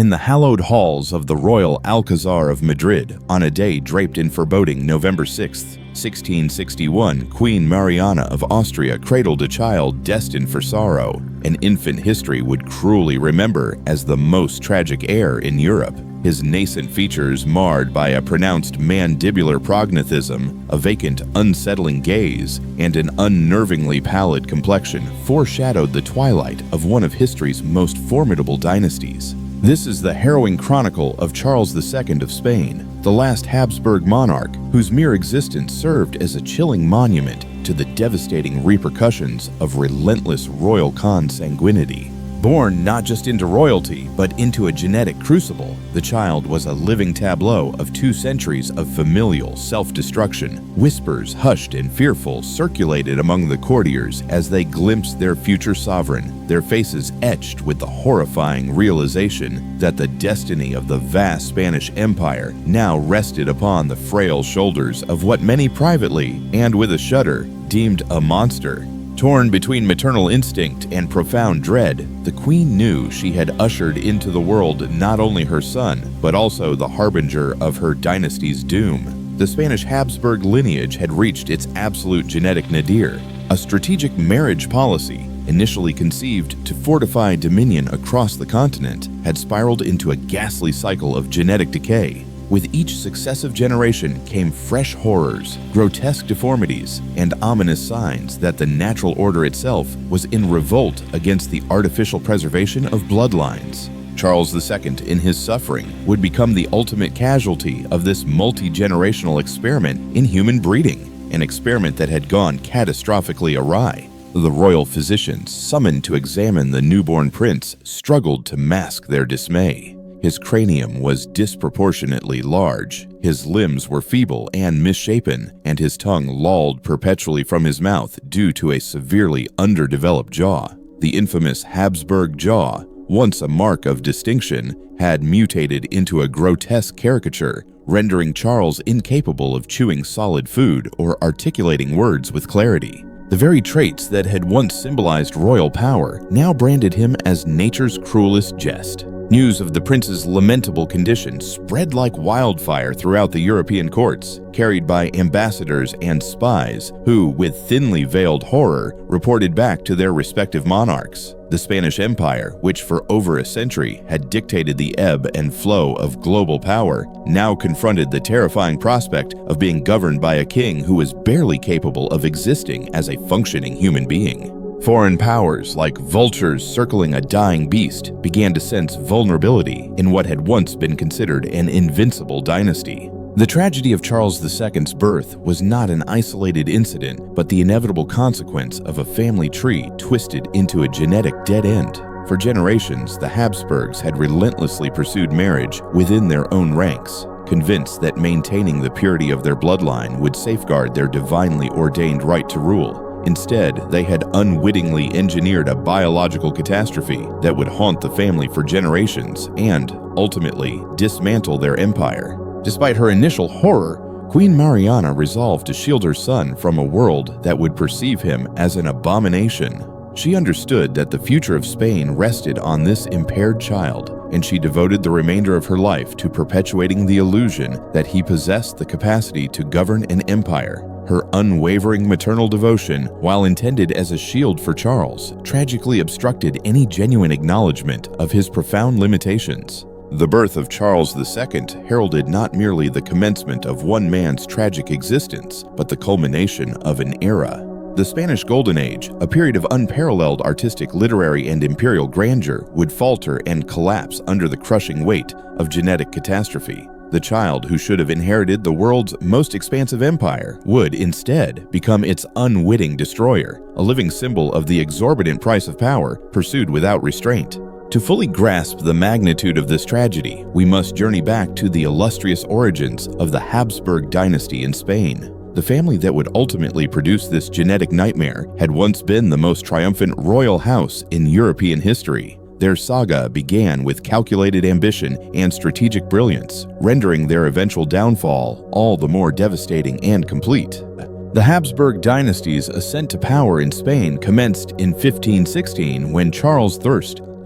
In the hallowed halls of the Royal Alcazar of Madrid, on a day draped in foreboding November 6, 1661, Queen Mariana of Austria cradled a child destined for sorrow, an infant history would cruelly remember as the most tragic heir in Europe. His nascent features marred by a pronounced mandibular prognathism, a vacant, unsettling gaze, and an unnervingly pallid complexion foreshadowed the twilight of one of history's most formidable dynasties. This is the harrowing chronicle of Charles II of Spain, the last Habsburg monarch whose mere existence served as a chilling monument to the devastating repercussions of relentless royal consanguinity. Born not just into royalty, but into a genetic crucible, the child was a living tableau of 2 centuries of familial self-destruction. Whispers, hushed and fearful, circulated among the courtiers as they glimpsed their future sovereign, their faces etched with the horrifying realization that the destiny of the vast Spanish Empire now rested upon the frail shoulders of what many privately, and with a shudder, deemed a monster. Torn between maternal instinct and profound dread, the queen knew she had ushered into the world not only her son, but also the harbinger of her dynasty's doom. The Spanish Habsburg lineage had reached its absolute genetic nadir. A strategic marriage policy, initially conceived to fortify dominion across the continent, had spiraled into a ghastly cycle of genetic decay. With each successive generation came fresh horrors, grotesque deformities, and ominous signs that the natural order itself was in revolt against the artificial preservation of bloodlines. Charles II, in his suffering, would become the ultimate casualty of this multi-generational experiment in human breeding, an experiment that had gone catastrophically awry. The royal physicians, summoned to examine the newborn prince, struggled to mask their dismay. His cranium was disproportionately large, his limbs were feeble and misshapen, and his tongue lolled perpetually from his mouth due to a severely underdeveloped jaw. The infamous Habsburg jaw, once a mark of distinction, had mutated into a grotesque caricature, rendering Charles incapable of chewing solid food or articulating words with clarity. The very traits that had once symbolized royal power now branded him as nature's cruelest jest. News of the prince's lamentable condition spread like wildfire throughout the European courts, carried by ambassadors and spies who, with thinly veiled horror, reported back to their respective monarchs. The Spanish Empire, which for over a century had dictated the ebb and flow of global power, now confronted the terrifying prospect of being governed by a king who was barely capable of existing as a functioning human being. Foreign powers, like vultures circling a dying beast, began to sense vulnerability in what had once been considered an invincible dynasty. The tragedy of Charles II's birth was not an isolated incident, but the inevitable consequence of a family tree twisted into a genetic dead end. For generations, the Habsburgs had relentlessly pursued marriage within their own ranks, convinced that maintaining the purity of their bloodline would safeguard their divinely ordained right to rule. Instead, they had unwittingly engineered a biological catastrophe that would haunt the family for generations and, ultimately, dismantle their empire. Despite her initial horror, Queen Mariana resolved to shield her son from a world that would perceive him as an abomination. She understood that the future of Spain rested on this impaired child, and she devoted the remainder of her life to perpetuating the illusion that he possessed the capacity to govern an empire. Her unwavering maternal devotion, while intended as a shield for Charles, tragically obstructed any genuine acknowledgement of his profound limitations. The birth of Charles II heralded not merely the commencement of one man's tragic existence, but the culmination of an era. The Spanish Golden Age, a period of unparalleled artistic, literary, and imperial grandeur, would falter and collapse under the crushing weight of genetic catastrophe. The child who should have inherited the world's most expansive empire would instead become its unwitting destroyer, a living symbol of the exorbitant price of power pursued without restraint. To fully grasp the magnitude of this tragedy, we must journey back to the illustrious origins of the Habsburg dynasty in Spain. The family that would ultimately produce this genetic nightmare had once been the most triumphant royal house in European history. Their saga began with calculated ambition and strategic brilliance, rendering their eventual downfall all the more devastating and complete. The Habsburg dynasty's ascent to power in Spain commenced in 1516 when Charles I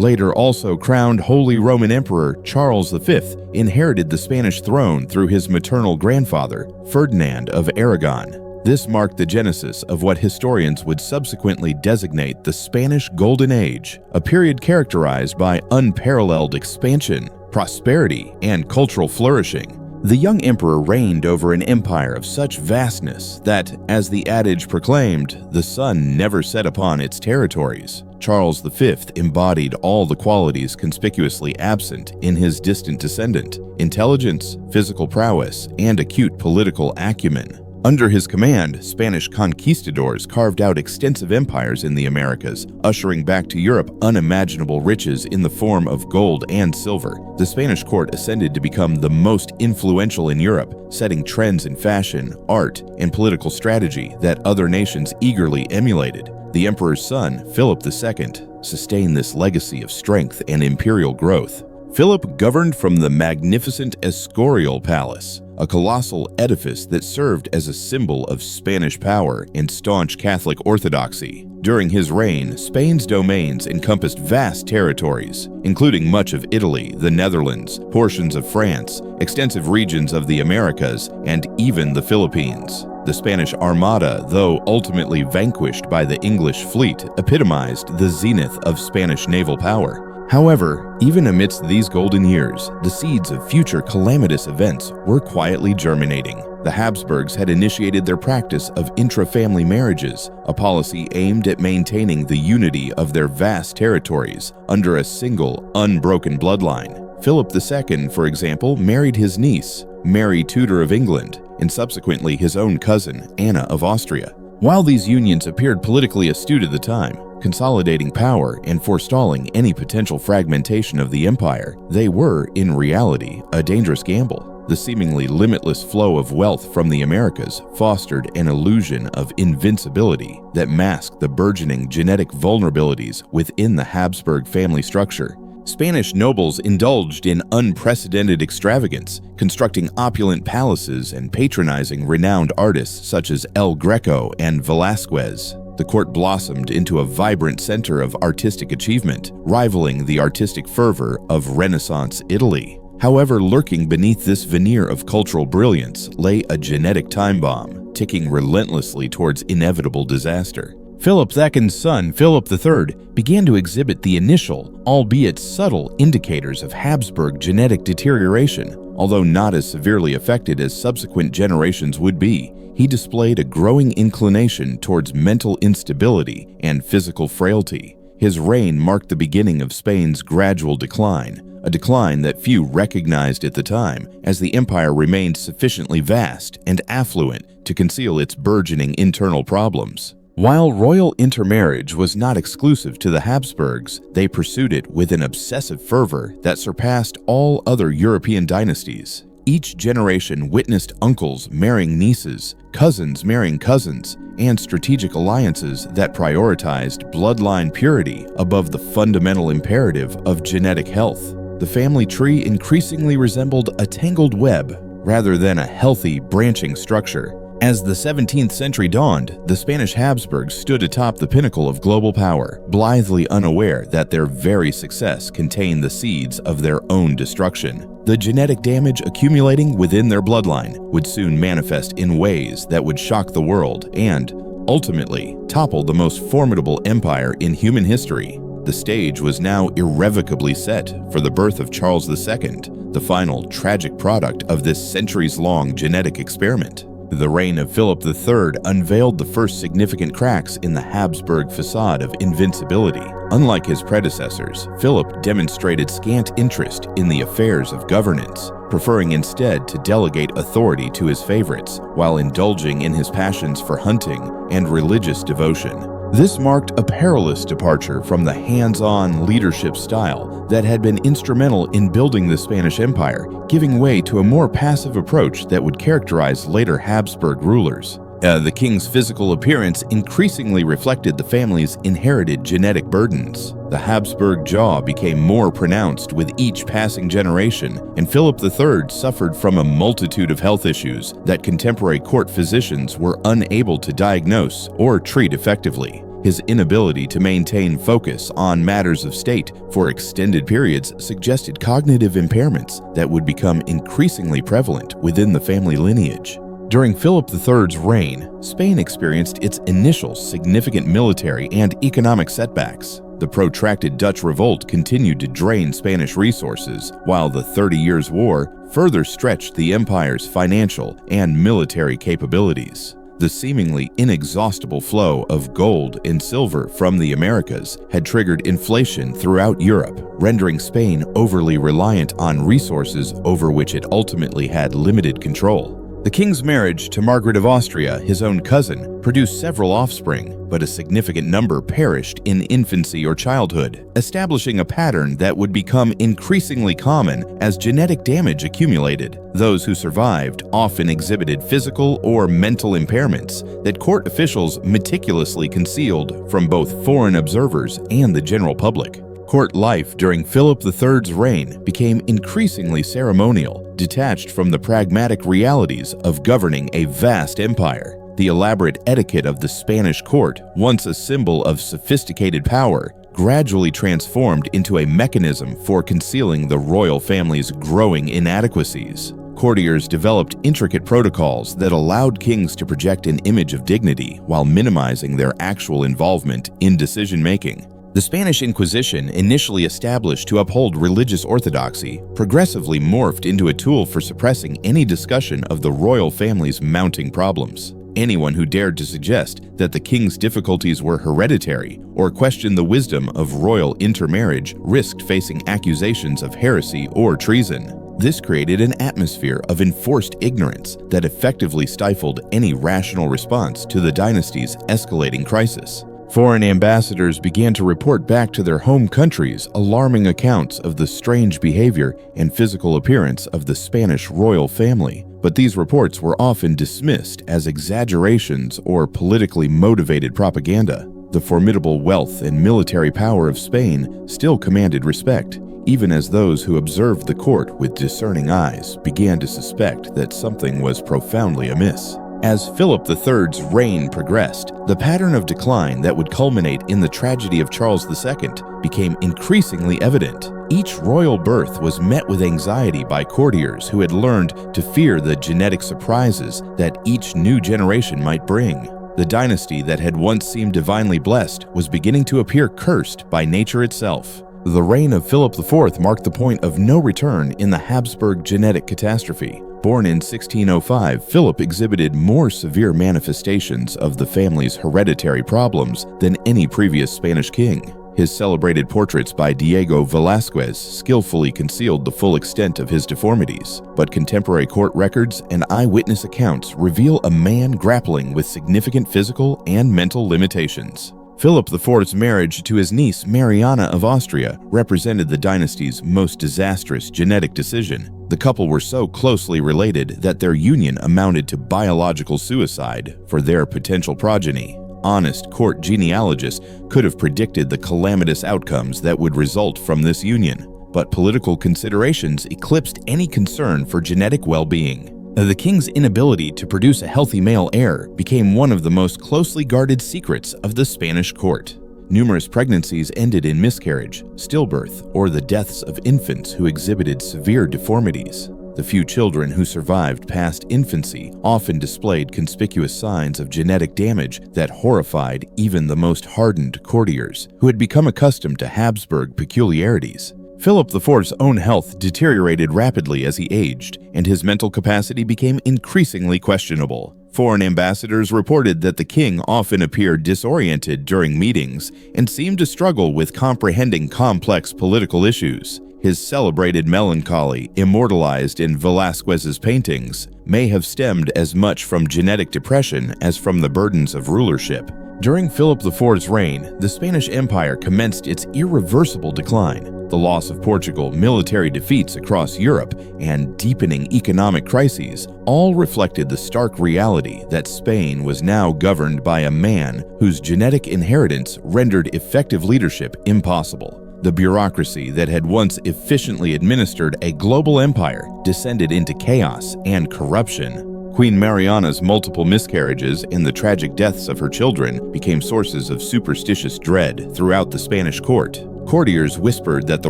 later also crowned Holy Roman Emperor Charles V, inherited the Spanish throne through his maternal grandfather, Ferdinand of Aragon. This marked the genesis of what historians would subsequently designate the Spanish Golden Age, a period characterized by unparalleled expansion, prosperity, and cultural flourishing. The young emperor reigned over an empire of such vastness that, as the adage proclaimed, the sun never set upon its territories. Charles V embodied all the qualities conspicuously absent in his distant descendant: intelligence, physical prowess, and acute political acumen. Under his command, Spanish conquistadors carved out extensive empires in the Americas, ushering back to Europe unimaginable riches in the form of gold and silver. The Spanish court ascended to become the most influential in Europe, setting trends in fashion, art, and political strategy that other nations eagerly emulated. The emperor's son, Philip II, sustained this legacy of strength and imperial growth. Philip governed from the magnificent Escorial Palace, a colossal edifice that served as a symbol of Spanish power and staunch Catholic orthodoxy. During his reign, Spain's domains encompassed vast territories, including much of Italy, the Netherlands, portions of France, extensive regions of the Americas, and even the Philippines. The Spanish Armada, though ultimately vanquished by the English fleet, epitomized the zenith of Spanish naval power. However, even amidst these golden years, the seeds of future calamitous events were quietly germinating. The Habsburgs had initiated their practice of intra-family marriages, a policy aimed at maintaining the unity of their vast territories under a single, unbroken bloodline. Philip II, for example, married his niece, Mary Tudor of England, and subsequently his own cousin, Anna of Austria. While these unions appeared politically astute at the time, consolidating power and forestalling any potential fragmentation of the empire, they were, in reality, a dangerous gamble. The seemingly limitless flow of wealth from the Americas fostered an illusion of invincibility that masked the burgeoning genetic vulnerabilities within the Habsburg family structure. Spanish nobles indulged in unprecedented extravagance, constructing opulent palaces and patronizing renowned artists such as El Greco and Velázquez. The court blossomed into a vibrant center of artistic achievement, rivaling the artistic fervor of Renaissance Italy. However, lurking beneath this veneer of cultural brilliance lay a genetic time bomb, ticking relentlessly towards inevitable disaster. Philip II's son, Philip III, began to exhibit the initial, albeit subtle, indicators of Habsburg genetic deterioration. Although not as severely affected as subsequent generations would be, he displayed a growing inclination towards mental instability and physical frailty. His reign marked the beginning of Spain's gradual decline, a decline that few recognized at the time, as the empire remained sufficiently vast and affluent to conceal its burgeoning internal problems. While royal intermarriage was not exclusive to the Habsburgs, they pursued it with an obsessive fervor that surpassed all other European dynasties. Each generation witnessed uncles marrying nieces, cousins marrying cousins, and strategic alliances that prioritized bloodline purity above the fundamental imperative of genetic health. The family tree increasingly resembled a tangled web rather than a healthy, branching structure. As the 17th century dawned, the Spanish Habsburgs stood atop the pinnacle of global power, blithely unaware that their very success contained the seeds of their own destruction. The genetic damage accumulating within their bloodline would soon manifest in ways that would shock the world and, ultimately, topple the most formidable empire in human history. The stage was now irrevocably set for the birth of Charles II, the final tragic product of this centuries-long genetic experiment. The reign of Philip III unveiled the first significant cracks in the Habsburg facade of invincibility. Unlike his predecessors, Philip demonstrated scant interest in the affairs of governance, preferring instead to delegate authority to his favorites while indulging in his passions for hunting and religious devotion. This marked a perilous departure from the hands-on leadership style that had been instrumental in building the Spanish Empire, giving way to a more passive approach that would characterize later Habsburg rulers. The king's physical appearance increasingly reflected the family's inherited genetic burdens. The Habsburg jaw became more pronounced with each passing generation, and Philip III suffered from a multitude of health issues that contemporary court physicians were unable to diagnose or treat effectively. His inability to maintain focus on matters of state for extended periods suggested cognitive impairments that would become increasingly prevalent within the family lineage. During Philip III's reign, Spain experienced its initial significant military and economic setbacks. The protracted Dutch revolt continued to drain Spanish resources, while the 30 Years' War further stretched the empire's financial and military capabilities. The seemingly inexhaustible flow of gold and silver from the Americas had triggered inflation throughout Europe, rendering Spain overly reliant on resources over which it ultimately had limited control. The king's marriage to Margaret of Austria, his own cousin, produced several offspring, but a significant number perished in infancy or childhood, establishing a pattern that would become increasingly common as genetic damage accumulated. Those who survived often exhibited physical or mental impairments that court officials meticulously concealed from both foreign observers and the general public. Court life during Philip III's reign became increasingly ceremonial, detached from the pragmatic realities of governing a vast empire. The elaborate etiquette of the Spanish court, once a symbol of sophisticated power, gradually transformed into a mechanism for concealing the royal family's growing inadequacies. Courtiers developed intricate protocols that allowed kings to project an image of dignity while minimizing their actual involvement in decision-making. The Spanish Inquisition, initially established to uphold religious orthodoxy, progressively morphed into a tool for suppressing any discussion of the royal family's mounting problems. Anyone who dared to suggest that the king's difficulties were hereditary or questioned the wisdom of royal intermarriage risked facing accusations of heresy or treason. This created an atmosphere of enforced ignorance that effectively stifled any rational response to the dynasty's escalating crisis. Foreign ambassadors began to report back to their home countries alarming accounts of the strange behavior and physical appearance of the Spanish royal family, but these reports were often dismissed as exaggerations or politically motivated propaganda. The formidable wealth and military power of Spain still commanded respect, even as those who observed the court with discerning eyes began to suspect that something was profoundly amiss. As Philip III's reign progressed, the pattern of decline that would culminate in the tragedy of Charles II became increasingly evident. Each royal birth was met with anxiety by courtiers who had learned to fear the genetic surprises that each new generation might bring. The dynasty that had once seemed divinely blessed was beginning to appear cursed by nature itself. The reign of Philip IV marked the point of no return in the Habsburg genetic catastrophe. Born in 1605, Philip exhibited more severe manifestations of the family's hereditary problems than any previous Spanish king. His celebrated portraits by Diego Velázquez skillfully concealed the full extent of his deformities, but contemporary court records and eyewitness accounts reveal a man grappling with significant physical and mental limitations. Philip IV's marriage to his niece Mariana of Austria represented the dynasty's most disastrous genetic decision. The couple were so closely related that their union amounted to biological suicide for their potential progeny. Honest court genealogists could have predicted the calamitous outcomes that would result from this union, but political considerations eclipsed any concern for genetic well-being. The king's inability to produce a healthy male heir became one of the most closely guarded secrets of the Spanish court. Numerous pregnancies ended in miscarriage, stillbirth, or the deaths of infants who exhibited severe deformities. The few children who survived past infancy often displayed conspicuous signs of genetic damage that horrified even the most hardened courtiers who had become accustomed to Habsburg peculiarities. Philip IV's own health deteriorated rapidly as he aged, and his mental capacity became increasingly questionable. Foreign ambassadors reported that the king often appeared disoriented during meetings and seemed to struggle with comprehending complex political issues. His celebrated melancholy, immortalized in Velázquez's paintings, may have stemmed as much from genetic depression as from the burdens of rulership. During Philip IV's reign, the Spanish Empire commenced its irreversible decline. The loss of Portugal, military defeats across Europe, and deepening economic crises all reflected the stark reality that Spain was now governed by a man whose genetic inheritance rendered effective leadership impossible. The bureaucracy that had once efficiently administered a global empire descended into chaos and corruption. Queen Mariana's multiple miscarriages and the tragic deaths of her children became sources of superstitious dread throughout the Spanish court. Courtiers whispered that the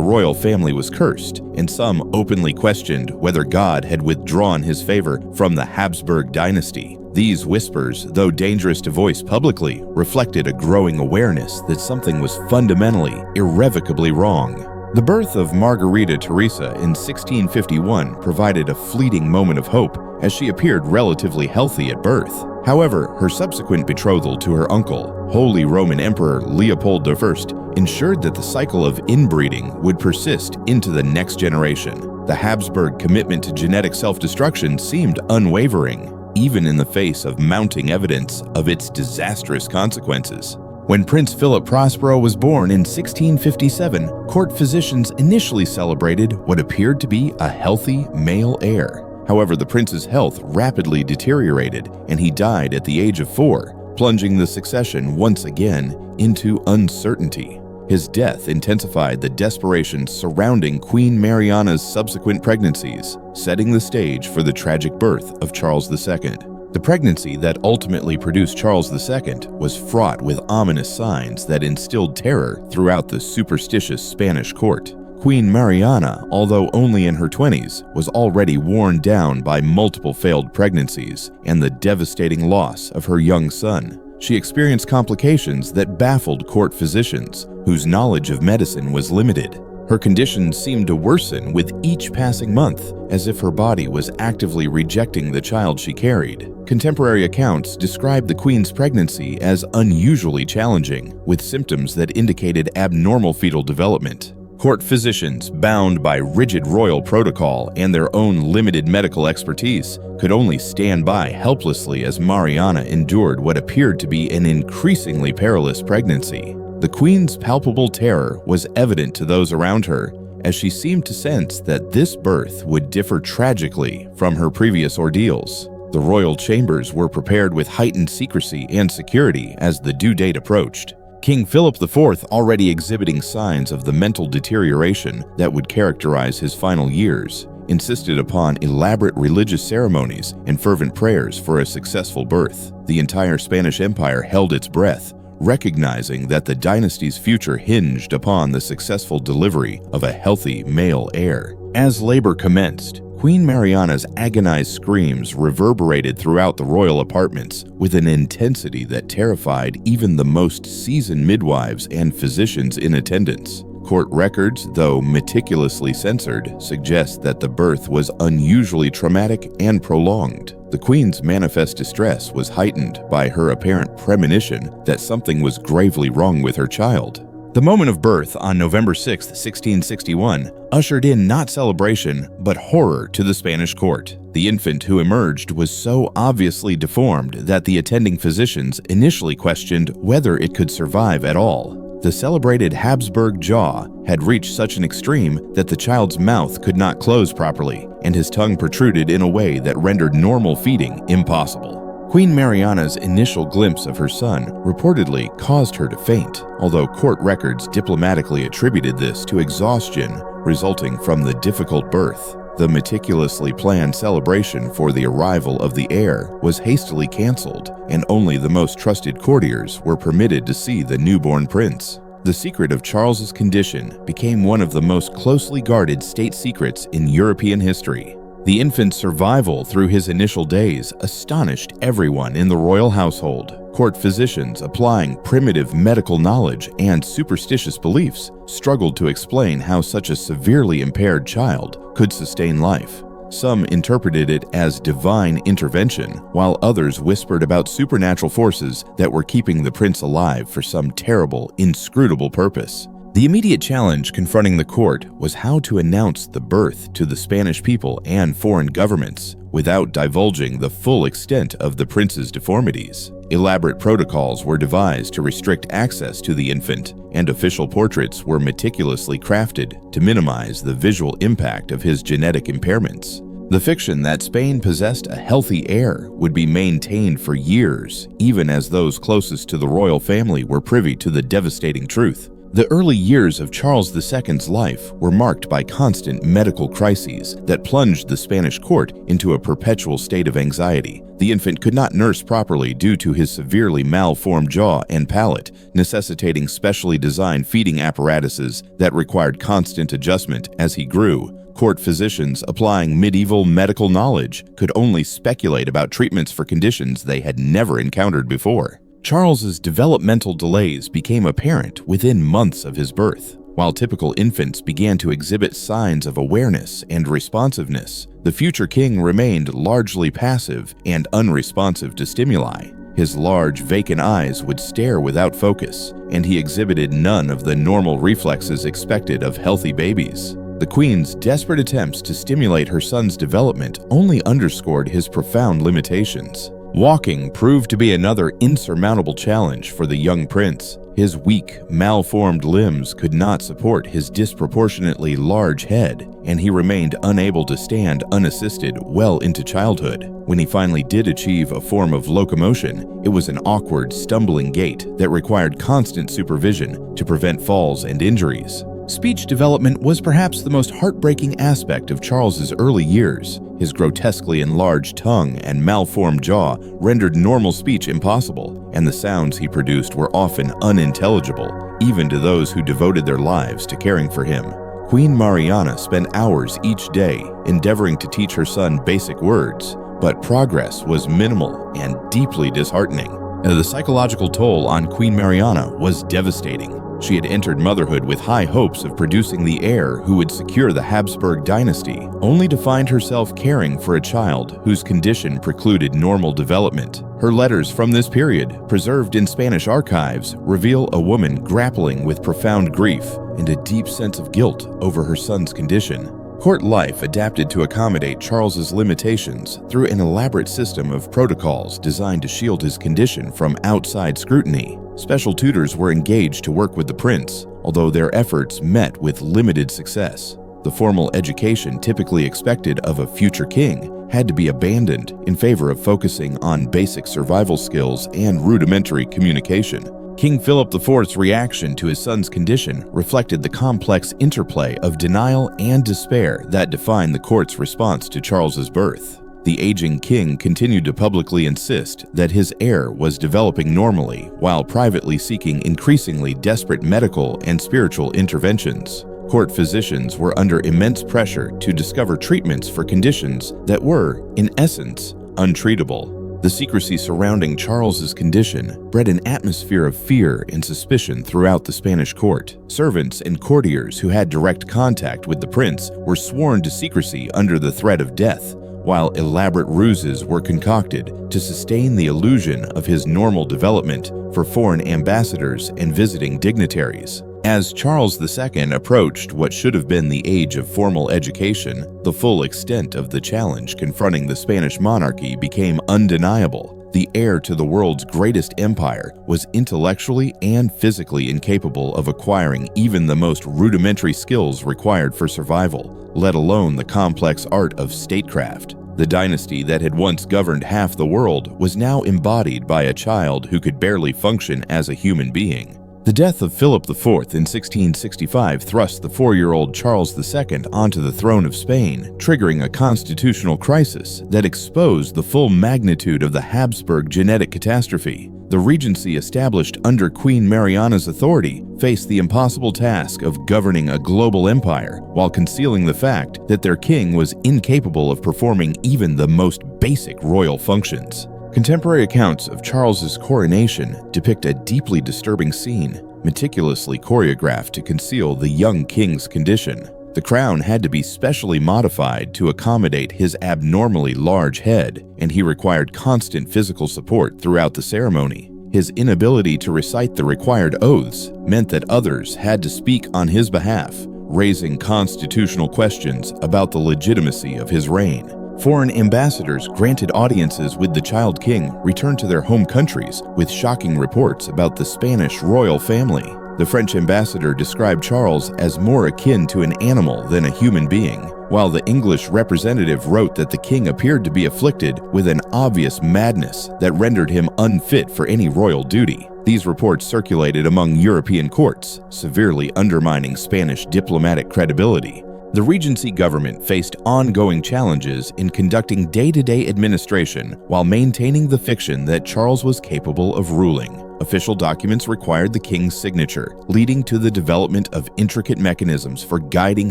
royal family was cursed, and some openly questioned whether God had withdrawn his favor from the Habsburg dynasty. These whispers, though dangerous to voice publicly, reflected a growing awareness that something was fundamentally, irrevocably wrong. The birth of Margarita Teresa in 1651 provided a fleeting moment of hope, as she appeared relatively healthy at birth. However, her subsequent betrothal to her uncle, Holy Roman Emperor Leopold I, ensured that the cycle of inbreeding would persist into the next generation. The Habsburg commitment to genetic self-destruction seemed unwavering, even in the face of mounting evidence of its disastrous consequences. When Prince Philip Prospero was born in 1657, court physicians initially celebrated what appeared to be a healthy male heir. However, the prince's health rapidly deteriorated, and he died at the age of 4, plunging the succession once again into uncertainty. His death intensified the desperation surrounding Queen Mariana's subsequent pregnancies, setting the stage for the tragic birth of Charles II. The pregnancy that ultimately produced Charles II was fraught with ominous signs that instilled terror throughout the superstitious Spanish court. Queen Mariana, although only in her 20s, was already worn down by multiple failed pregnancies and the devastating loss of her young son. She experienced complications that baffled court physicians, whose knowledge of medicine was limited. Her condition seemed to worsen with each passing month, as if her body was actively rejecting the child she carried. Contemporary accounts describe the Queen's pregnancy as unusually challenging, with symptoms that indicated abnormal fetal development. Court physicians, bound by rigid royal protocol and their own limited medical expertise, could only stand by helplessly as Mariana endured what appeared to be an increasingly perilous pregnancy. The Queen's palpable terror was evident to those around her, as she seemed to sense that this birth would differ tragically from her previous ordeals. The royal chambers were prepared with heightened secrecy and security as the due date approached. King Philip IV, already exhibiting signs of the mental deterioration that would characterize his final years, insisted upon elaborate religious ceremonies and fervent prayers for a successful birth. The entire Spanish Empire held its breath, recognizing that the dynasty's future hinged upon the successful delivery of a healthy male heir. As labor commenced, Queen Mariana's agonized screams reverberated throughout the royal apartments with an intensity that terrified even the most seasoned midwives and physicians in attendance. Court records, though meticulously censored, suggest that the birth was unusually traumatic and prolonged. The Queen's manifest distress was heightened by her apparent premonition that something was gravely wrong with her child. The moment of birth on November 6, 1661, ushered in not celebration, but horror to the Spanish court. The infant who emerged was so obviously deformed that the attending physicians initially questioned whether it could survive at all. The celebrated Habsburg jaw had reached such an extreme that the child's mouth could not close properly, and his tongue protruded in a way that rendered normal feeding impossible. Queen Mariana's initial glimpse of her son reportedly caused her to faint, although court records diplomatically attributed this to exhaustion resulting from the difficult birth. The meticulously planned celebration for the arrival of the heir was hastily canceled, and only the most trusted courtiers were permitted to see the newborn prince. The secret of Charles's condition became one of the most closely guarded state secrets in European history. The infant's survival through his initial days astonished everyone in the royal household. Court physicians, applying primitive medical knowledge and superstitious beliefs, struggled to explain how such a severely impaired child could sustain life. Some interpreted it as divine intervention, while others whispered about supernatural forces that were keeping the prince alive for some terrible, inscrutable purpose. The immediate challenge confronting the court was how to announce the birth to the Spanish people and foreign governments without divulging the full extent of the prince's deformities. Elaborate protocols were devised to restrict access to the infant, and official portraits were meticulously crafted to minimize the visual impact of his genetic impairments. The fiction that Spain possessed a healthy heir would be maintained for years, even as those closest to the royal family were privy to the devastating truth. The early years of Charles II's life were marked by constant medical crises that plunged the Spanish court into a perpetual state of anxiety. The infant could not nurse properly due to his severely malformed jaw and palate, necessitating specially designed feeding apparatuses that required constant adjustment as he grew. Court physicians applying medieval medical knowledge could only speculate about treatments for conditions they had never encountered before. Charles's developmental delays became apparent within months of his birth. While typical infants began to exhibit signs of awareness and responsiveness, the future king remained largely passive and unresponsive to stimuli. His large, vacant eyes would stare without focus, and he exhibited none of the normal reflexes expected of healthy babies. The queen's desperate attempts to stimulate her son's development only underscored his profound limitations. Walking proved to be another insurmountable challenge for the young prince. His weak, malformed limbs could not support his disproportionately large head, and he remained unable to stand unassisted well into childhood. When he finally did achieve a form of locomotion, it was an awkward, stumbling gait that required constant supervision to prevent falls and injuries. Speech development was perhaps the most heartbreaking aspect of Charles's early years. His grotesquely enlarged tongue and malformed jaw rendered normal speech impossible, and the sounds he produced were often unintelligible, even to those who devoted their lives to caring for him. Queen Mariana spent hours each day endeavoring to teach her son basic words, but progress was minimal and deeply disheartening. The psychological toll on Queen Mariana was devastating. She had entered motherhood with high hopes of producing the heir who would secure the Habsburg dynasty, only to find herself caring for a child whose condition precluded normal development. Her letters from this period, preserved in Spanish archives, reveal a woman grappling with profound grief and a deep sense of guilt over her son's condition. Court life adapted to accommodate Charles's limitations through an elaborate system of protocols designed to shield his condition from outside scrutiny. Special tutors were engaged to work with the prince, although their efforts met with limited success. The formal education typically expected of a future king had to be abandoned in favor of focusing on basic survival skills and rudimentary communication. King Philip IV's reaction to his son's condition reflected the complex interplay of denial and despair that defined the court's response to Charles's birth. The aging king continued to publicly insist that his heir was developing normally, while privately seeking increasingly desperate medical and spiritual interventions. Court physicians were under immense pressure to discover treatments for conditions that were, in essence, untreatable. The secrecy surrounding Charles's condition bred an atmosphere of fear and suspicion throughout the Spanish court. Servants and courtiers who had direct contact with the prince were sworn to secrecy under the threat of death, while elaborate ruses were concocted to sustain the illusion of his normal development for foreign ambassadors and visiting dignitaries. As Charles II approached what should have been the age of formal education, the full extent of the challenge confronting the Spanish monarchy became undeniable. The heir to the world's greatest empire was intellectually and physically incapable of acquiring even the most rudimentary skills required for survival, let alone the complex art of statecraft. The dynasty that had once governed half the world was now embodied by a child who could barely function as a human being. The death of Philip IV in 1665 thrust the 4-year-old Charles II onto the throne of Spain, triggering a constitutional crisis that exposed the full magnitude of the Habsburg genetic catastrophe. The regency established under Queen Mariana's authority faced the impossible task of governing a global empire while concealing the fact that their king was incapable of performing even the most basic royal functions. Contemporary accounts of Charles's coronation depict a deeply disturbing scene, meticulously choreographed to conceal the young king's condition. The crown had to be specially modified to accommodate his abnormally large head, and he required constant physical support throughout the ceremony. His inability to recite the required oaths meant that others had to speak on his behalf, raising constitutional questions about the legitimacy of his reign. Foreign ambassadors granted audiences with the child king returned to their home countries with shocking reports about the Spanish royal family. The French ambassador described Charles as more akin to an animal than a human being, while the English representative wrote that the king appeared to be afflicted with an obvious madness that rendered him unfit for any royal duty. These reports circulated among European courts, severely undermining Spanish diplomatic credibility. The Regency government faced ongoing challenges in conducting day-to-day administration while maintaining the fiction that Charles was capable of ruling. Official documents required the king's signature, leading to the development of intricate mechanisms for guiding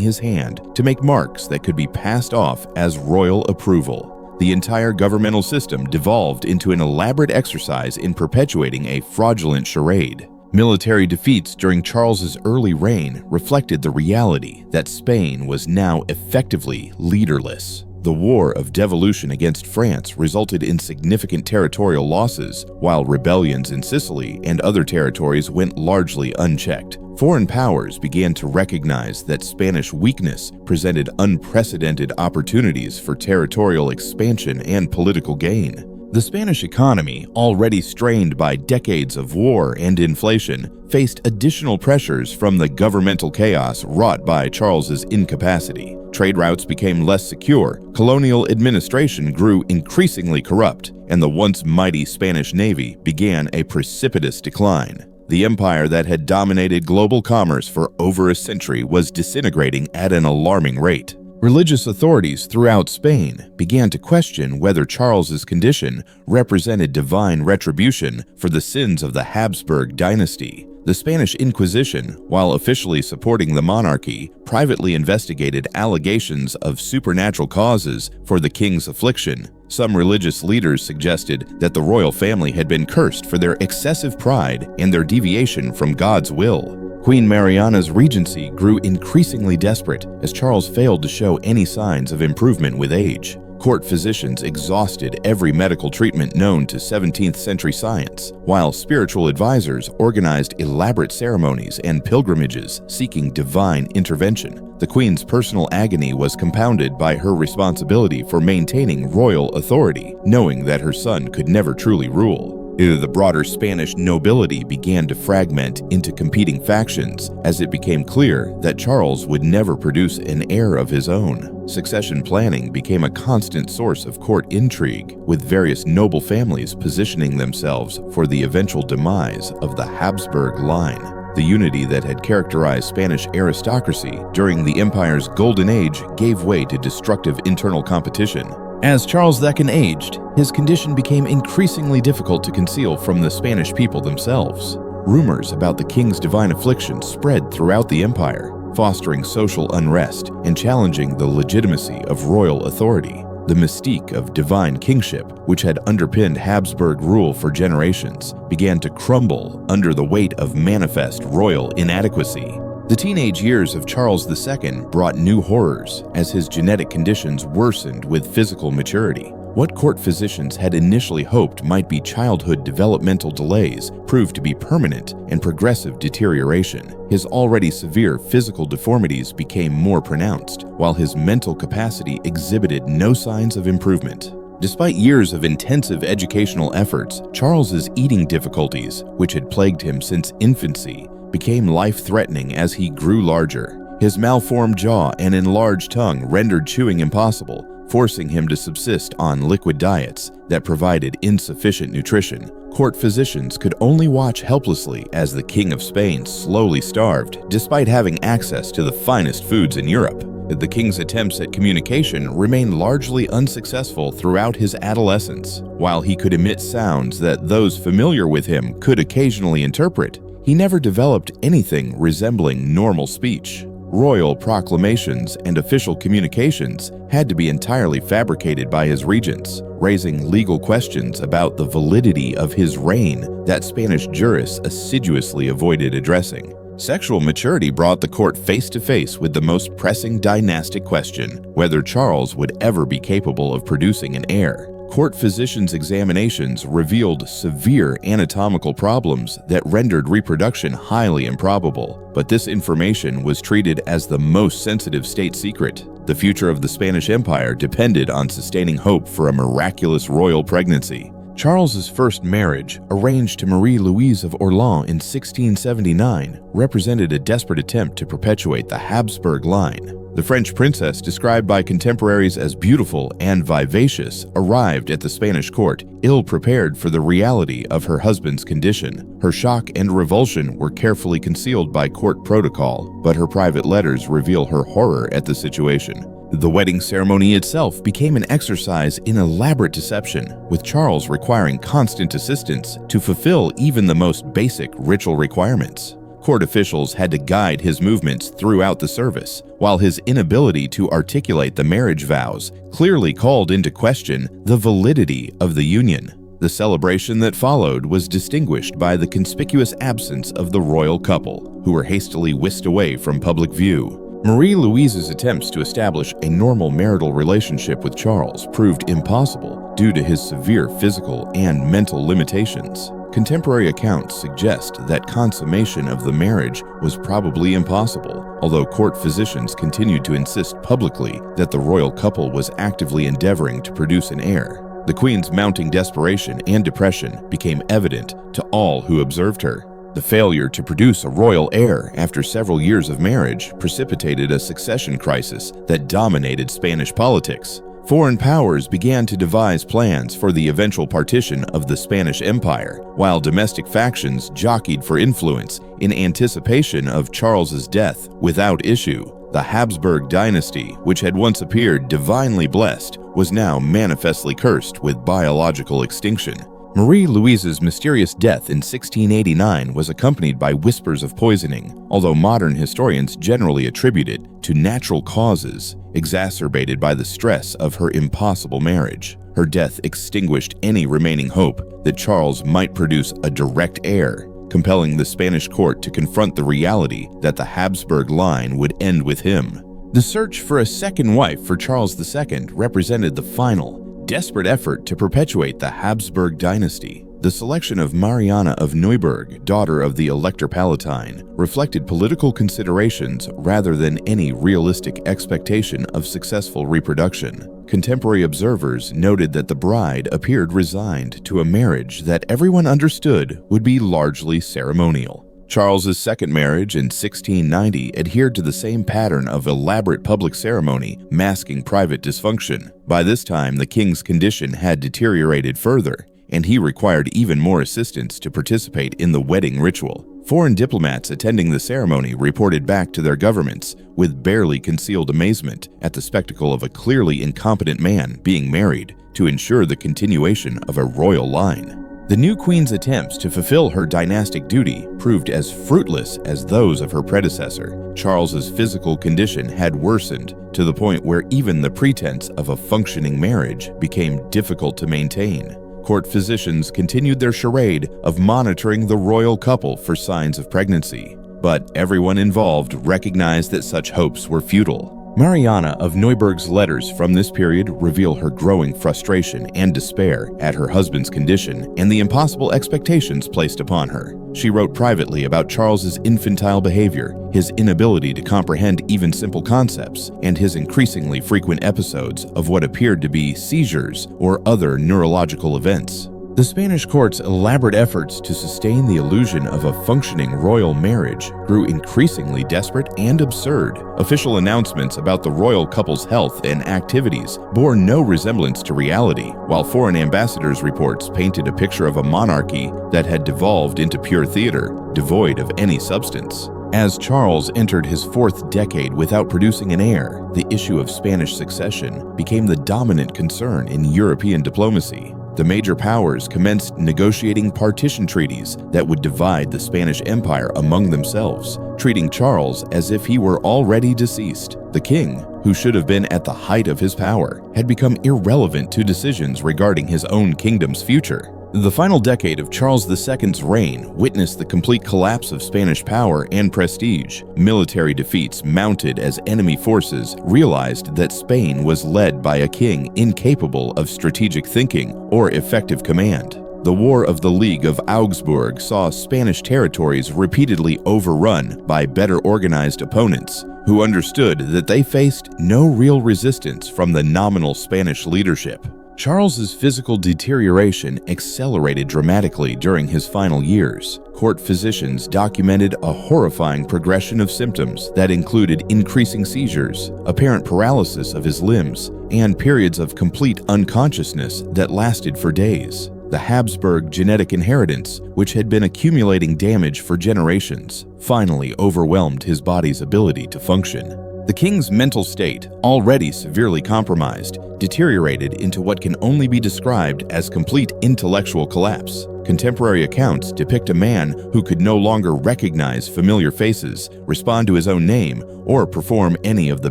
his hand to make marks that could be passed off as royal approval. The entire governmental system devolved into an elaborate exercise in perpetuating a fraudulent charade. Military defeats during Charles's early reign reflected the reality that Spain was now effectively leaderless. The War of Devolution against France resulted in significant territorial losses, while rebellions in Sicily and other territories went largely unchecked. Foreign powers began to recognize that Spanish weakness presented unprecedented opportunities for territorial expansion and political gain. The Spanish economy, already strained by decades of war and inflation, faced additional pressures from the governmental chaos wrought by Charles's incapacity. Trade routes became less secure, colonial administration grew increasingly corrupt, and the once mighty Spanish Navy began a precipitous decline. The empire that had dominated global commerce for over a century was disintegrating at an alarming rate. Religious authorities throughout Spain began to question whether Charles's condition represented divine retribution for the sins of the Habsburg dynasty. The Spanish Inquisition, while officially supporting the monarchy, privately investigated allegations of supernatural causes for the king's affliction. Some religious leaders suggested that the royal family had been cursed for their excessive pride and their deviation from God's will. Queen Mariana's regency grew increasingly desperate as Charles failed to show any signs of improvement with age. Court physicians exhausted every medical treatment known to 17th century science, while spiritual advisors organized elaborate ceremonies and pilgrimages seeking divine intervention. The queen's personal agony was compounded by her responsibility for maintaining royal authority, knowing that her son could never truly rule. The broader Spanish nobility began to fragment into competing factions as it became clear that Charles would never produce an heir of his own. Succession planning became a constant source of court intrigue, with various noble families positioning themselves for the eventual demise of the Habsburg line. The unity that had characterized Spanish aristocracy during the empire's golden age gave way to destructive internal competition. As Charles II aged, his condition became increasingly difficult to conceal from the Spanish people themselves. Rumors about the king's divine affliction spread throughout the empire, fostering social unrest and challenging the legitimacy of royal authority. The mystique of divine kingship, which had underpinned Habsburg rule for generations, began to crumble under the weight of manifest royal inadequacy. The teenage years of Charles II brought new horrors as his genetic conditions worsened with physical maturity. What court physicians had initially hoped might be childhood developmental delays proved to be permanent and progressive deterioration. His already severe physical deformities became more pronounced, while his mental capacity exhibited no signs of improvement. Despite years of intensive educational efforts, Charles's eating difficulties, which had plagued him since infancy, became life-threatening as he grew larger. His malformed jaw and enlarged tongue rendered chewing impossible, forcing him to subsist on liquid diets that provided insufficient nutrition. Court physicians could only watch helplessly as the King of Spain slowly starved, despite having access to the finest foods in Europe. The king's attempts at communication remained largely unsuccessful throughout his adolescence. While he could emit sounds that those familiar with him could occasionally interpret, he never developed anything resembling normal speech. Royal proclamations and official communications had to be entirely fabricated by his regents, raising legal questions about the validity of his reign that Spanish jurists assiduously avoided addressing. Sexual maturity brought the court face to face with the most pressing dynastic question: whether Charles would ever be capable of producing an heir. Court physicians' examinations revealed severe anatomical problems that rendered reproduction highly improbable, but this information was treated as the most sensitive state secret. The future of the Spanish Empire depended on sustaining hope for a miraculous royal pregnancy. Charles's first marriage, arranged to Marie Louise of Orleans in 1679, represented a desperate attempt to perpetuate the Habsburg line. The French princess, described by contemporaries as beautiful and vivacious, arrived at the Spanish court ill-prepared for the reality of her husband's condition. Her shock and revulsion were carefully concealed by court protocol, but her private letters reveal her horror at the situation. The wedding ceremony itself became an exercise in elaborate deception, with Charles requiring constant assistance to fulfill even the most basic ritual requirements. Court officials had to guide his movements throughout the service, while his inability to articulate the marriage vows clearly called into question the validity of the union. The celebration that followed was distinguished by the conspicuous absence of the royal couple, who were hastily whisked away from public view. Marie-Louise's attempts to establish a normal marital relationship with Charles proved impossible due to his severe physical and mental limitations. Contemporary accounts suggest that consummation of the marriage was probably impossible, although court physicians continued to insist publicly that the royal couple was actively endeavoring to produce an heir. The Queen's mounting desperation and depression became evident to all who observed her. The failure to produce a royal heir after several years of marriage precipitated a succession crisis that dominated Spanish politics. Foreign powers began to devise plans for the eventual partition of the Spanish Empire, while domestic factions jockeyed for influence in anticipation of Charles's death without issue. The Habsburg dynasty, which had once appeared divinely blessed, was now manifestly cursed with biological extinction. Marie-Louise's mysterious death in 1689 was accompanied by whispers of poisoning, although modern historians generally attribute it to natural causes, exacerbated by the stress of her impossible marriage. Her death extinguished any remaining hope that Charles might produce a direct heir, compelling the Spanish court to confront the reality that the Habsburg line would end with him. The search for a second wife for Charles II represented the final, desperate effort to perpetuate the Habsburg dynasty. The selection of Mariana of Neuburg, daughter of the Elector Palatine, reflected political considerations rather than any realistic expectation of successful reproduction. Contemporary observers noted that the bride appeared resigned to a marriage that everyone understood would be largely ceremonial. Charles's second marriage in 1690 adhered to the same pattern of elaborate public ceremony masking private dysfunction. By this time, the king's condition had deteriorated further, and he required even more assistance to participate in the wedding ritual. Foreign diplomats attending the ceremony reported back to their governments with barely concealed amazement at the spectacle of a clearly incompetent man being married to ensure the continuation of a royal line. The new queen's attempts to fulfill her dynastic duty proved as fruitless as those of her predecessor. Charles's physical condition had worsened to the point where even the pretense of a functioning marriage became difficult to maintain. Court physicians continued their charade of monitoring the royal couple for signs of pregnancy, but everyone involved recognized that such hopes were futile. Mariana of Neuburg's letters from this period reveal her growing frustration and despair at her husband's condition and the impossible expectations placed upon her. She wrote privately about Charles's infantile behavior, his inability to comprehend even simple concepts, and his increasingly frequent episodes of what appeared to be seizures or other neurological events. The Spanish court's elaborate efforts to sustain the illusion of a functioning royal marriage grew increasingly desperate and absurd. Official announcements about the royal couple's health and activities bore no resemblance to reality, while foreign ambassadors' reports painted a picture of a monarchy that had devolved into pure theater, devoid of any substance. As Charles entered his fourth decade without producing an heir, the issue of Spanish succession became the dominant concern in European diplomacy. The major powers commenced negotiating partition treaties that would divide the Spanish Empire among themselves, treating Charles as if he were already deceased. The king, who should have been at the height of his power, had become irrelevant to decisions regarding his own kingdom's future. The final decade of Charles II's reign witnessed the complete collapse of Spanish power and prestige. Military defeats mounted as enemy forces realized that Spain was led by a king incapable of strategic thinking or effective command. The War of the League of Augsburg saw Spanish territories repeatedly overrun by better organized opponents who understood that they faced no real resistance from the nominal Spanish leadership. Charles's physical deterioration accelerated dramatically during his final years. Court physicians documented a horrifying progression of symptoms that included increasing seizures, apparent paralysis of his limbs, and periods of complete unconsciousness that lasted for days. The Habsburg genetic inheritance, which had been accumulating damage for generations, finally overwhelmed his body's ability to function. The king's mental state, already severely compromised, deteriorated into what can only be described as complete intellectual collapse. Contemporary accounts depict a man who could no longer recognize familiar faces, respond to his own name, or perform any of the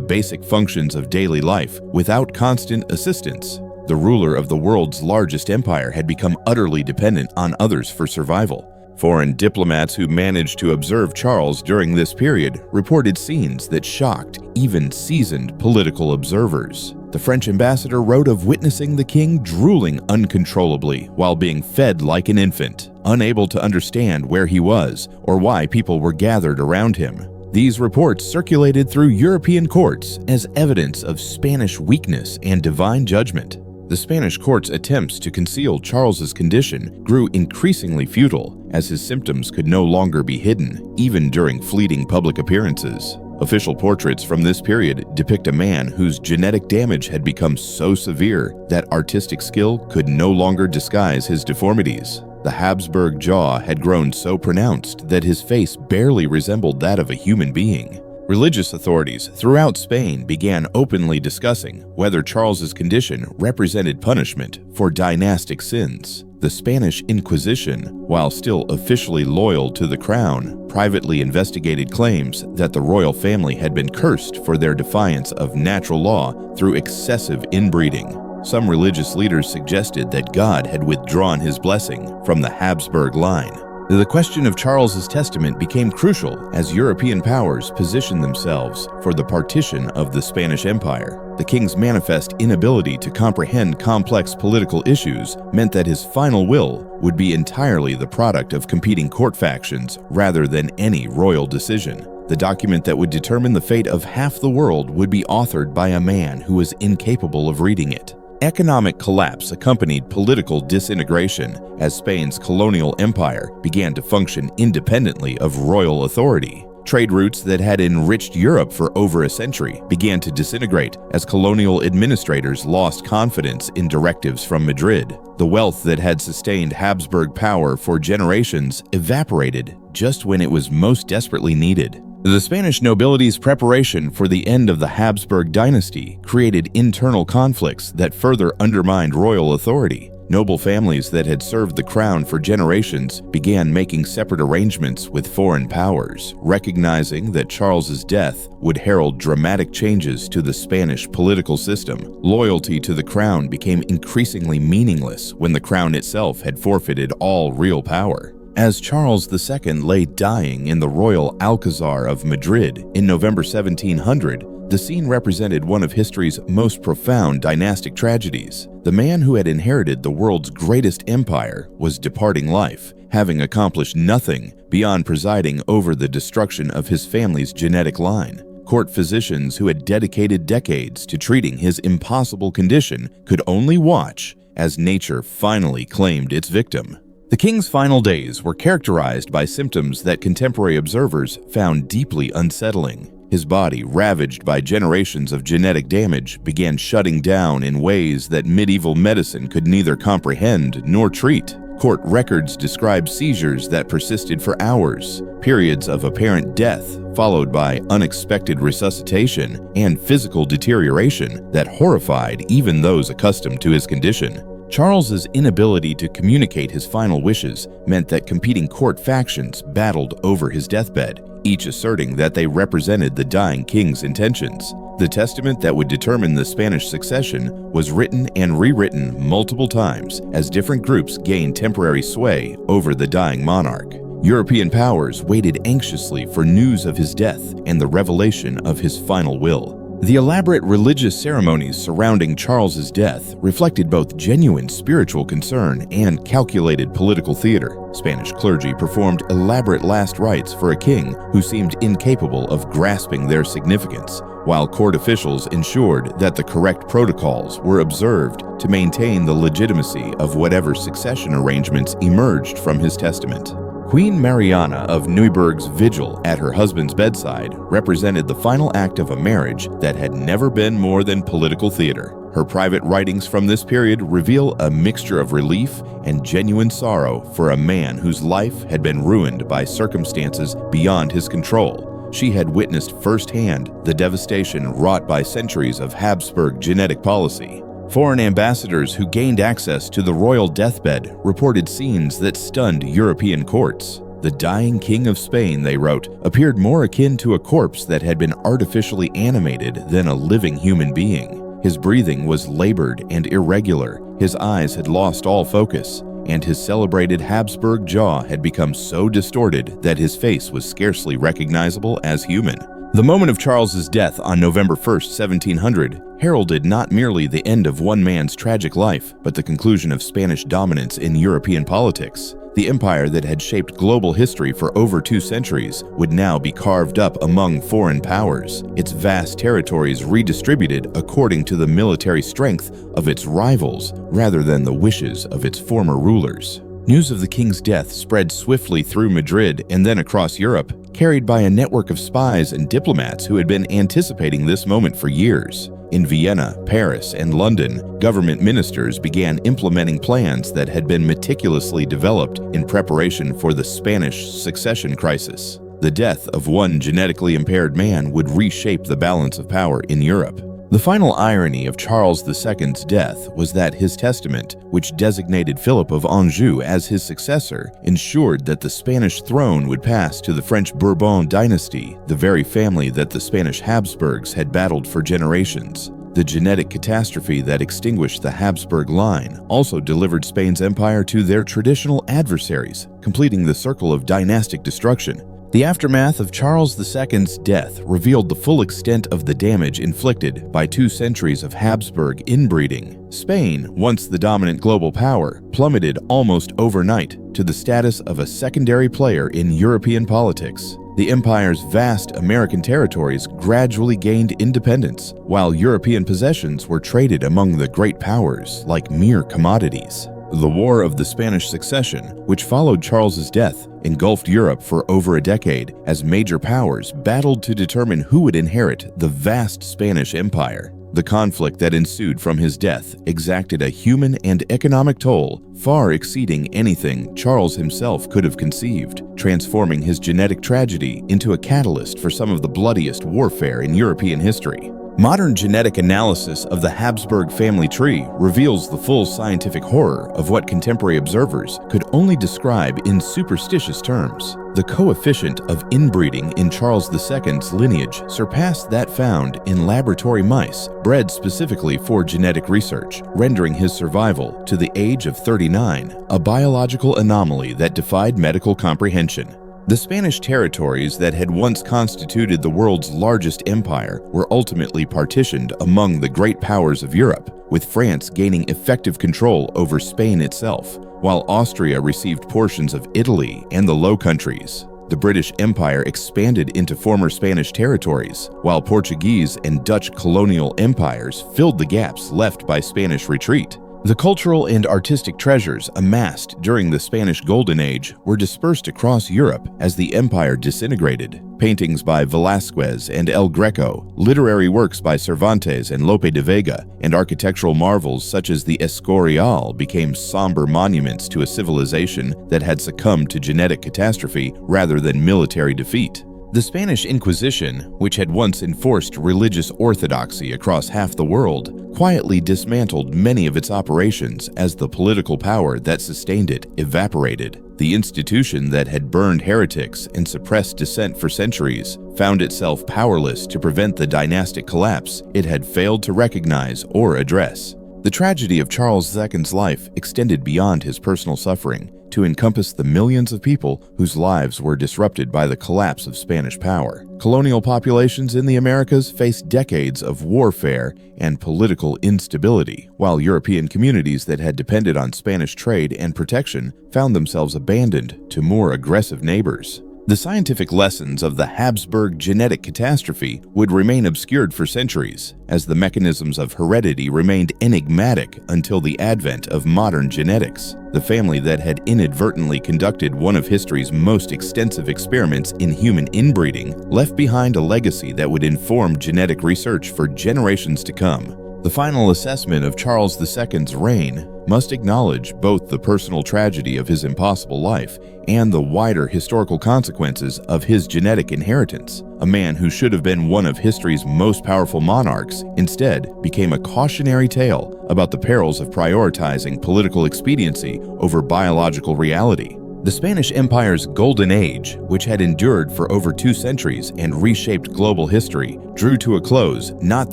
basic functions of daily life without constant assistance. The ruler of the world's largest empire had become utterly dependent on others for survival. Foreign diplomats who managed to observe Charles during this period reported scenes that shocked even seasoned political observers. The French ambassador wrote of witnessing the king drooling uncontrollably while being fed like an infant, unable to understand where he was or why people were gathered around him. These reports circulated through European courts as evidence of Spanish weakness and divine judgment. The Spanish court's attempts to conceal Charles's condition grew increasingly futile as his symptoms could no longer be hidden, even during fleeting public appearances. Official portraits from this period depict a man whose genetic damage had become so severe that artistic skill could no longer disguise his deformities. The Habsburg jaw had grown so pronounced that his face barely resembled that of a human being. Religious authorities throughout Spain began openly discussing whether Charles's condition represented punishment for dynastic sins. The Spanish Inquisition, while still officially loyal to the crown, privately investigated claims that the royal family had been cursed for their defiance of natural law through excessive inbreeding. Some religious leaders suggested that God had withdrawn his blessing from the Habsburg line. The question of Charles's testament became crucial as European powers positioned themselves for the partition of the Spanish Empire. The king's manifest inability to comprehend complex political issues meant that his final will would be entirely the product of competing court factions rather than any royal decision. The document that would determine the fate of half the world would be authored by a man who was incapable of reading it. Economic collapse accompanied political disintegration as Spain's colonial empire began to function independently of royal authority. Trade routes that had enriched Europe for over a century began to disintegrate as colonial administrators lost confidence in directives from Madrid. The wealth that had sustained Habsburg power for generations evaporated just when it was most desperately needed. The Spanish nobility's preparation for the end of the Habsburg dynasty created internal conflicts that further undermined royal authority. Noble families that had served the crown for generations began making separate arrangements with foreign powers, recognizing that Charles's death would herald dramatic changes to the Spanish political system. Loyalty to the crown became increasingly meaningless when the crown itself had forfeited all real power. As Charles II lay dying in the royal Alcazar of Madrid in November 1700, the scene represented one of history's most profound dynastic tragedies. The man who had inherited the world's greatest empire was departing life, having accomplished nothing beyond presiding over the destruction of his family's genetic line. Court physicians who had dedicated decades to treating his impossible condition could only watch as nature finally claimed its victim. The king's final days were characterized by symptoms that contemporary observers found deeply unsettling. His body, ravaged by generations of genetic damage, began shutting down in ways that medieval medicine could neither comprehend nor treat. Court records describe seizures that persisted for hours, periods of apparent death followed by unexpected resuscitation, and physical deterioration that horrified even those accustomed to his condition. Charles's inability to communicate his final wishes meant that competing court factions battled over his deathbed, each asserting that they represented the dying king's intentions. The testament that would determine the Spanish succession was written and rewritten multiple times as different groups gained temporary sway over the dying monarch. European powers waited anxiously for news of his death and the revelation of his final will. The elaborate religious ceremonies surrounding Charles's death reflected both genuine spiritual concern and calculated political theater. Spanish clergy performed elaborate last rites for a king who seemed incapable of grasping their significance, while court officials ensured that the correct protocols were observed to maintain the legitimacy of whatever succession arrangements emerged from his testament. Queen Mariana of Neuburg's vigil at her husband's bedside represented the final act of a marriage that had never been more than political theater. Her private writings from this period reveal a mixture of relief and genuine sorrow for a man whose life had been ruined by circumstances beyond his control. She had witnessed firsthand the devastation wrought by centuries of Habsburg genetic policy. Foreign ambassadors who gained access to the royal deathbed reported scenes that stunned European courts. The dying king of Spain, they wrote, appeared more akin to a corpse that had been artificially animated than a living human being. His breathing was labored and irregular, his eyes had lost all focus, and his celebrated Habsburg jaw had become so distorted that his face was scarcely recognizable as human. The moment of Charles's death on November 1, 1700, heralded not merely the end of one man's tragic life, but the conclusion of Spanish dominance in European politics. The empire that had shaped global history for over 2 centuries would now be carved up among foreign powers, its vast territories redistributed according to the military strength of its rivals rather than the wishes of its former rulers. News of the king's death spread swiftly through Madrid and then across Europe, carried by a network of spies and diplomats who had been anticipating this moment for years. In Vienna, Paris, and London, government ministers began implementing plans that had been meticulously developed in preparation for the Spanish succession crisis. The death of one genetically impaired man would reshape the balance of power in Europe. The final irony of Charles II's death was that his testament, which designated Philip of Anjou as his successor, ensured that the Spanish throne would pass to the French Bourbon dynasty, the very family that the Spanish Habsburgs had battled for generations. The genetic catastrophe that extinguished the Habsburg line also delivered Spain's empire to their traditional adversaries, completing the circle of dynastic destruction. The aftermath of Charles II's death revealed the full extent of the damage inflicted by 2 centuries of Habsburg inbreeding. Spain, once the dominant global power, plummeted almost overnight to the status of a secondary player in European politics. The empire's vast American territories gradually gained independence, while European possessions were traded among the great powers like mere commodities. The War of the Spanish Succession, which followed Charles's death, engulfed Europe for over a decade as major powers battled to determine who would inherit the vast Spanish Empire. The conflict that ensued from his death exacted a human and economic toll far exceeding anything Charles himself could have conceived, transforming his genetic tragedy into a catalyst for some of the bloodiest warfare in European history. Modern genetic analysis of the Habsburg family tree reveals the full scientific horror of what contemporary observers could only describe in superstitious terms. The coefficient of inbreeding in Charles II's lineage surpassed that found in laboratory mice bred specifically for genetic research, rendering his survival to the age of 39 a biological anomaly that defied medical comprehension. The Spanish territories that had once constituted the world's largest empire were ultimately partitioned among the great powers of Europe, with France gaining effective control over Spain itself, while Austria received portions of Italy and the Low Countries. The British Empire expanded into former Spanish territories, while Portuguese and Dutch colonial empires filled the gaps left by Spanish retreat. The cultural and artistic treasures amassed during the Spanish Golden Age were dispersed across Europe as the empire disintegrated. Paintings by Velázquez and El Greco, literary works by Cervantes and Lope de Vega, and architectural marvels such as the Escorial became somber monuments to a civilization that had succumbed to genetic catastrophe rather than military defeat. The Spanish Inquisition, which had once enforced religious orthodoxy across half the world, quietly dismantled many of its operations as the political power that sustained it evaporated. The institution that had burned heretics and suppressed dissent for centuries found itself powerless to prevent the dynastic collapse it had failed to recognize or address. The tragedy of Charles II's life extended beyond his personal suffering to encompass the millions of people whose lives were disrupted by the collapse of Spanish power. Colonial populations in the Americas faced decades of warfare and political instability, while European communities that had depended on Spanish trade and protection found themselves abandoned to more aggressive neighbors. The scientific lessons of the Habsburg genetic catastrophe would remain obscured for centuries, as the mechanisms of heredity remained enigmatic until the advent of modern genetics. The family that had inadvertently conducted one of history's most extensive experiments in human inbreeding left behind a legacy that would inform genetic research for generations to come. The final assessment of Charles II's reign must acknowledge both the personal tragedy of his impossible life and the wider historical consequences of his genetic inheritance. A man who should have been one of history's most powerful monarchs instead became a cautionary tale about the perils of prioritizing political expediency over biological reality. The Spanish Empire's golden age, which had endured for over 2 centuries and reshaped global history, drew to a close not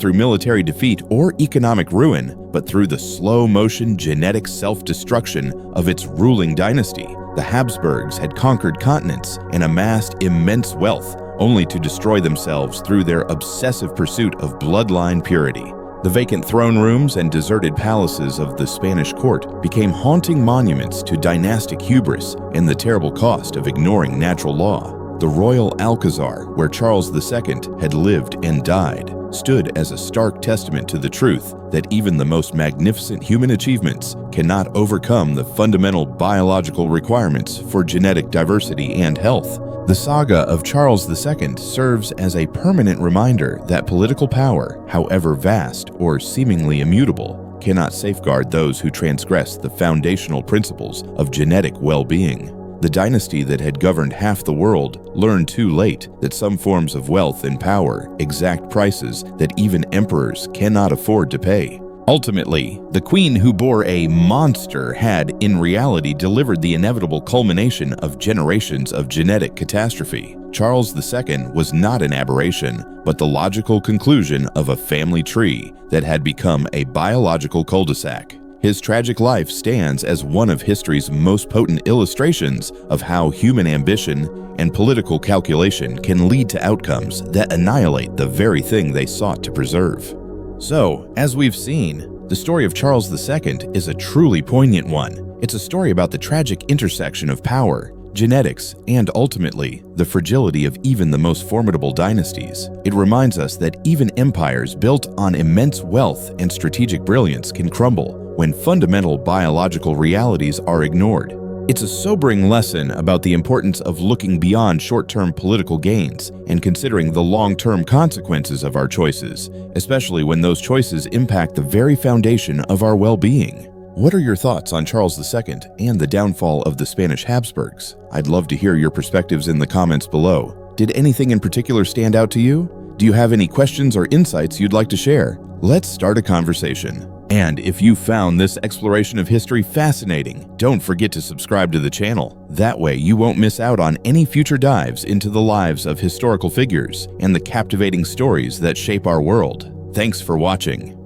through military defeat or economic ruin, but through the slow-motion genetic self-destruction of its ruling dynasty. The Habsburgs had conquered continents and amassed immense wealth, only to destroy themselves through their obsessive pursuit of bloodline purity. The vacant throne rooms and deserted palaces of the Spanish court became haunting monuments to dynastic hubris and the terrible cost of ignoring natural law. The royal Alcazar, where Charles II had lived and died, stood as a stark testament to the truth that even the most magnificent human achievements cannot overcome the fundamental biological requirements for genetic diversity and health. The saga of Charles II serves as a permanent reminder that political power, however vast or seemingly immutable, cannot safeguard those who transgress the foundational principles of genetic well-being. The dynasty that had governed half the world learned too late that some forms of wealth and power exact prices that even emperors cannot afford to pay. Ultimately, the queen who bore a monster had, in reality, delivered the inevitable culmination of generations of genetic catastrophe. Charles II was not an aberration, but the logical conclusion of a family tree that had become a biological cul-de-sac. His tragic life stands as one of history's most potent illustrations of how human ambition and political calculation can lead to outcomes that annihilate the very thing they sought to preserve. So, as we've seen, the story of Charles II is a truly poignant one. It's a story about the tragic intersection of power, genetics, and ultimately, the fragility of even the most formidable dynasties. It reminds us that even empires built on immense wealth and strategic brilliance can crumble when fundamental biological realities are ignored. It's a sobering lesson about the importance of looking beyond short-term political gains and considering the long-term consequences of our choices, especially when those choices impact the very foundation of our well-being. What are your thoughts on Charles II and the downfall of the Spanish Habsburgs? I'd love to hear your perspectives in the comments below. Did anything in particular stand out to you? Do you have any questions or insights you'd like to share? Let's start a conversation. And if you found this exploration of history fascinating, don't forget to subscribe to the channel. That way you won't miss out on any future dives into the lives of historical figures and the captivating stories that shape our world. Thanks for watching.